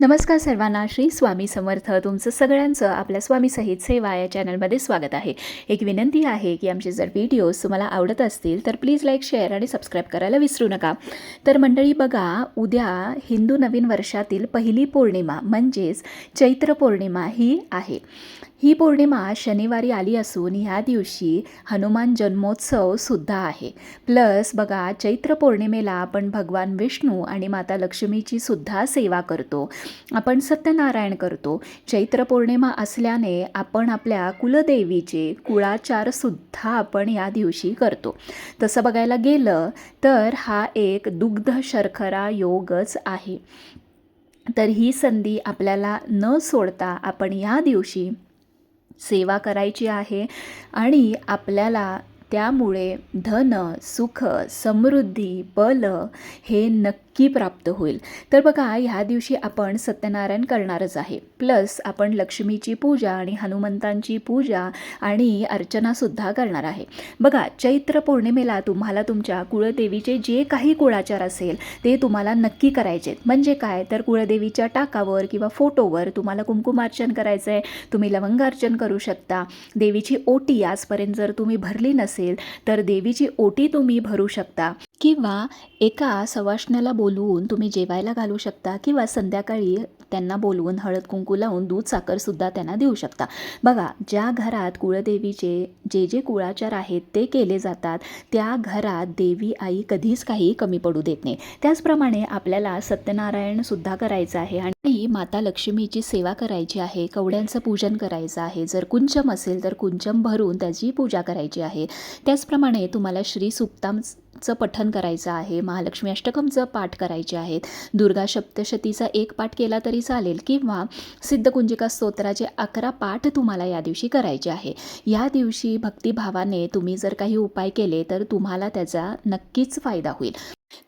नमस्कार सर्वांना, श्री स्वामी समर्थ. तुमचं सगळ्यांचं आपल्या स्वामी सहित सेवा या चॅनलमध्ये स्वागत आहे. एक विनंती आहे की आमचे जर व्हिडिओज तुम्हाला आवडत असतील तर प्लीज लाईक, शेअर आणि सबस्क्राईब करायला विसरू नका. तर मंडळी बघा, उद्या हिंदू नवीन वर्षातील पहिली पौर्णिमा म्हणजेच चैत्र पौर्णिमा ही आहे. ही पौर्णिमा शनिवारी आली असून ह्या दिवशी हनुमान जन्मोत्सवसुद्धा आहे. प्लस बघा, चैत्र पौर्णिमेला आपण भगवान विष्णू आणि माता लक्ष्मीची सुद्धा सेवा करतो. आपण सत्यनारायण करतो. चैत्र पौर्णिमा असल्याने आपण आपल्या कुलदेवीचे कुळाचारसुद्धा आपण या दिवशी करतो. तसं बघायला गेलं तर हा एक दुग्ध शर्करा योगच आहे. तर ही संधी आपल्याला न सोडता आपण या दिवशी सेवा करायची आहे आणि आपल्याला त्यामुळे धन, सुख, समृद्धी, बल हे नक्की प्राप्त होईल. तर बघा, ह्या दिवशी आपण सत्यनारायण करणारच आहे. प्लस आपण लक्ष्मीची पूजा आणि हनुमंतांची पूजा आणि अर्चनासुद्धा करणार आहे. बघा, चैत्र पौर्णिमेला तुम्हाला तुमच्या कुळदेवीचे जे काही कुळाचार असेल ते तुम्हाला नक्की करायचे. म्हणजे काय, तर कुळदेवीच्या टाकावर किंवा फोटोवर तुम्हाला कुंकुमार्चन करायचं आहे. तुम्ही लवंगार्चन करू शकता. देवीची ओटी आजपर्यंत जर तुम्ही भरली नसेल तर देवीची ओटी तुम्ही भरू शकता किंवा एका सवाष्ण्याला बोलवून तुम्ही जेवायला घालू शकता किंवा संध्याकाळी त्यांना बोलवून हळद कुंकू लावून दूध साखरसुद्धा त्यांना देऊ शकता. बघा, ज्या घरात कुळदेवीचे जे कुळाचार आहेत ते केले जातात त्या घरात देवी आई कधीच काही कमी पडू देत नाही. त्याचप्रमाणे आपल्याला सत्यनारायणसुद्धा करायचं आहे आणि माता लक्ष्मीची सेवा करायची आहे. कवड्यांचं पूजन करायचं आहे. जर कुंचम असेल तर कुंचम भरून त्याची पूजा करायची आहे. त्याचप्रमाणे तुम्हाला श्री सुक्तांचं पठण करायचं आहे. महालक्ष्मी अष्टकमचं पाठ करायचे आहेत. दुर्गा सप्तशतीचा एक पाठ केला तरी चालेल किंवा सिद्धकुंजिका स्तोत्राचे 11 पाठ तुम्हाला या दिवशी करायचे आहे. या दिवशी भक्तिभावाने तुम्ही जर काही उपाय केले तर तुम्हाला त्याचा नक्कीच फायदा होईल.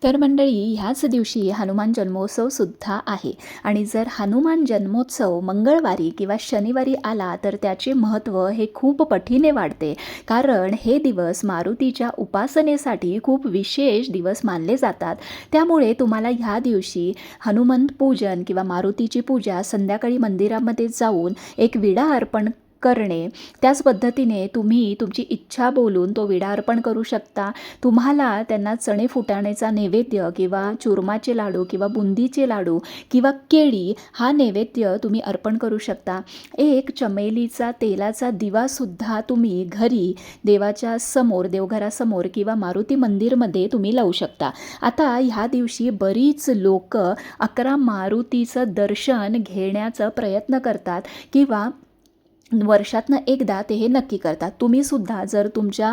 तर मंडळी, ह्याच दिवशी हनुमान जन्मोत्सवसुद्धा आहे आणि जर हनुमान जन्मोत्सव मंगळवारी किंवा शनिवारी आला तर त्याचे महत्त्व हे खूप पटीने वाढते. कारण हे दिवस मारुतीच्या उपासनेसाठी खूप विशेष दिवस मानले जातात. त्यामुळे तुम्हाला ह्या दिवशी हनुमंत पूजन किंवा मारुतीची पूजा संध्याकाळी मंदिरामध्ये जाऊन एक विडा अर्पण करणे, त्याच पद्धतीने तुम्ही तुमची इच्छा बोलून तो विडा अर्पण करू शकता. तुम्हाला त्यांना चणे फुटाण्याचा नैवेद्य किंवा चुरमाचे लाडू किंवा बुंदीचे लाडू किंवा केळी हा नैवेद्य तुम्ही अर्पण करू शकता. एक चमेलीचा तेलाचा दिवासुद्धा तुम्ही घरी देवाच्या समोर, देवघरासमोर किंवा मारुती मंदिरमध्ये तुम्ही लावू शकता. आता ह्या दिवशी बरीच लोक 11 मारुतीचं दर्शन घेण्याचा प्रयत्न करतात किंवा वर्षातनं एकदा ते हे नक्की करतात. तुम्हीसुद्धा जर तुमच्या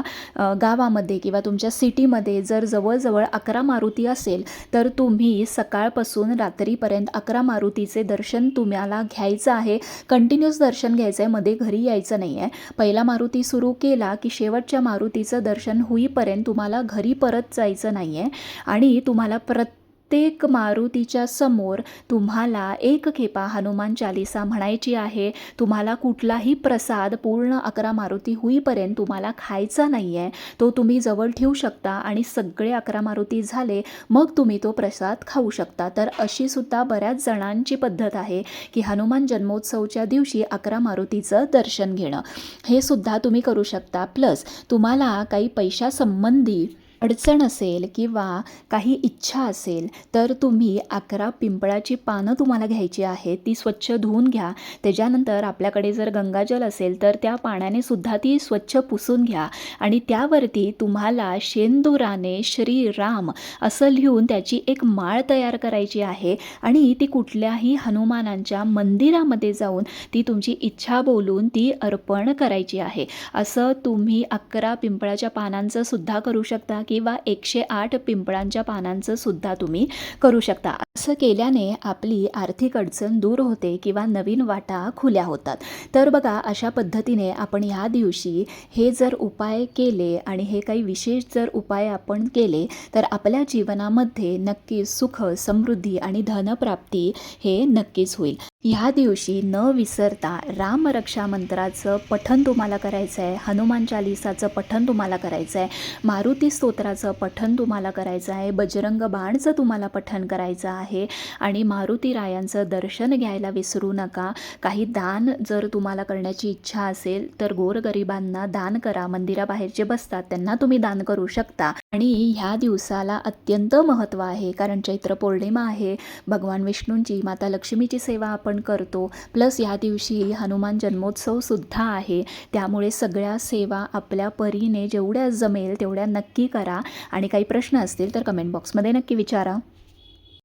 गावामध्ये किंवा तुमच्या सिटीमध्ये जर जवळजवळ 11 मारुती असेल तर तुम्ही सकाळपासून रात्रीपर्यंत 11 मारुतीचे दर्शन तुम्हाला घ्यायचं आहे. कंटिन्यूस दर्शन घ्यायचं आहे, मध्ये घरी यायचं नाही आहे. पहिला मारुती सुरू केला की शेवटच्या मारुतीचं दर्शन होईपर्यंत तुम्हाला घरी परत जायचं नाही आहे आणि तुम्हाला प्रत्येक मारुतीच्या समोर तुम्हाला एक खेपा हनुमान चालीसा म्हणायची आहे. तुम्हाला कुठलाही प्रसाद पूर्ण 11 मारुती होईपर्यंत तुम्हाला खायचा नाही आहे. तो तुम्ही जवळ ठेवू शकता आणि सगळे 11 मारुती झाले मग तुम्ही तो प्रसाद खाऊ शकता. तर अशी सुद्धा बऱ्याच जणांची पद्धत आहे की हनुमान जन्मोत्सवच्या दिवशी 11 मारुतीचं दर्शन घेणं, हे सुद्धा तुम्ही करू शकता. प्लस तुम्हाला काही पैशासंबंधी अडचण असेल किंवा काही इच्छा असेल तर तुम्ही 11 पिंपळाची पानं तुम्हाला घ्यायची आहेत. ती स्वच्छ धुवून घ्या. त्याच्यानंतर आपल्याकडे जर गंगाजल असेल तर त्या पाण्याने सुद्धा ती स्वच्छ पुसून घ्या आणि त्यावरती तुम्हाला शेंदुराने श्रीराम असं लिहून त्याची एक माळ तयार करायची आहे आणि ती कुठल्याही हनुमानांच्या मंदिरामध्ये जाऊन ती तुमची इच्छा बोलून ती अर्पण करायची आहे. असं तुम्ही 11 पिंपळाच्या पानांचं सुद्धा करू शकता किंवा 108 पिंपळांच्या पानांचं सुद्धा तुम्ही करू शकता. असं केल्याने आपली आर्थिक अडचण दूर होते किंवा नवीन वाटा खुल्या होतात. तर बघा, अशा पद्धतीने आपण ह्या दिवशी हे जर उपाय केले आणि हे काही विशेष जर उपाय आपण केले तर आपल्या जीवनामध्ये नक्कीच सुख, समृद्धी आणि धनप्राप्ती हे नक्कीच होईल. ह्या दिवशी न विसरता रामरक्षा मंत्राचं पठण तुम्हाला करायचं आहे. हनुमान चालीसाचं पठण तुम्हाला करायचं आहे. मारुती स्तोत्राचं पठण तुम्हाला करायचं आहे. बजरंग बाणचं तुम्हाला पठण करायचं आहे. आहे आणि मारुती रायांचं दर्शन घ्यायला विसरू नका. काही दान जर तुम्हाला करण्याची इच्छा असेल तर गोरगरिबांना दान करा. मंदिराबाहेर जे बसतात त्यांना तुम्ही दान करू शकता. आणि ह्या दिवसाला अत्यंत महत्त्व आहे कारण चैत्र पौर्णिमा आहे. भगवान विष्णूंची, माता लक्ष्मीची सेवा आपण करतो. प्लस या दिवशी हनुमान जन्मोत्सवसुद्धा आहे. त्यामुळे सगळ्या सेवा आपल्या परीने जेवढ्या जमेल तेवढ्या नक्की करा. आणि काही प्रश्न असतील तर कमेंट बॉक्समध्ये नक्की विचारा.